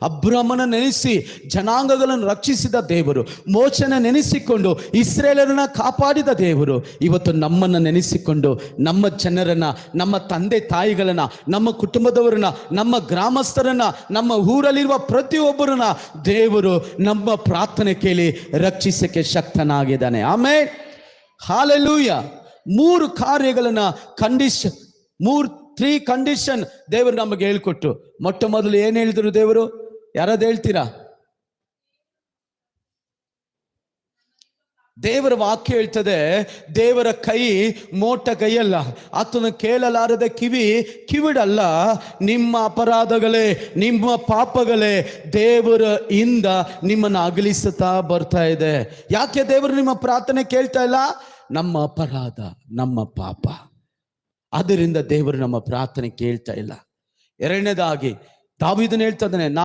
ಅಬ್ರಹ್ಮನ ನೆನೆಸಿ ಜನಾಂಗಗಳನ್ನು ರಕ್ಷಿಸಿದ ದೇವರು, ಮೋಶೆನ ನೆನೆಸಿಕೊಂಡು ಇಸ್ರೇಲರನ್ನ ಕಾಪಾಡಿದ ದೇವರು, ಇವತ್ತು ನಮ್ಮನ್ನು ನೆನೆಸಿಕೊಂಡು ನಮ್ಮ ಜನರನ್ನ, ನಮ್ಮ ತಂದೆ ತಾಯಿಗಳನ್ನ, ನಮ್ಮ ಕುಟುಂಬದವರನ್ನ, ನಮ್ಮ ಗ್ರಾಮಸ್ಥರನ್ನ, ನಮ್ಮ ಊರಲ್ಲಿರುವ ಪ್ರತಿಯೊಬ್ಬರನ್ನ ದೇವರು ನಮ್ಮ ಪ್ರಾರ್ಥನೆ ಕೇಳಿ ರಕ್ಷಿಸಕ್ಕೆ ಶಕ್ತನಾಗಿದ್ದಾನೆ. Amen, hallelujah. 3 ಕಾರ್ಯಗಳನ್ನ ತ್ರೀ ಕಂಡೀಷನ್ ದೇವರು ನಮಗೆ ಹೇಳ್ಕೊಟ್ಟು, ಮೊಟ್ಟ ಮೊದಲು ಏನು ಹೇಳಿದ್ರು ದೇವರು? ಯಾರಾದ್ರು ಹೇಳ್ತೀರಾ? ದೇವರ ವಾಕ್ಯ ಹೇಳ್ತದೆ, ದೇವರ ಕೈ ಮೋಟ ಕೈಯಲ್ಲ, ಆತನ ಕೇಳಲಾರದ ಕಿವಿಡಲ್ಲ. ನಿಮ್ಮ ಅಪರಾಧಗಳೇ, ನಿಮ್ಮ ಪಾಪಗಳೇ ದೇವರ ಇಂದ ನಿಮ್ಮನ್ನು ಅಗಲಿಸುತ್ತಾ ಬರ್ತಾ ಇದೆ. ಯಾಕೆ ದೇವರು ನಿಮ್ಮ ಪ್ರಾರ್ಥನೆ ಕೇಳ್ತಾ ಇಲ್ಲ? ನಮ್ಮ ಅಪರಾಧ, ನಮ್ಮ ಪಾಪ. ಅದರಿಂದ ದೇವರು ನಮ್ಮ ಪ್ರಾರ್ಥನೆ ಕೇಳ್ತಾ ಇಲ್ಲ. ಎರಡನೇದಾಗಿ ದಾವೀದನು ಹೇಳ್ತಾ ಇದ್ದಾನೆ,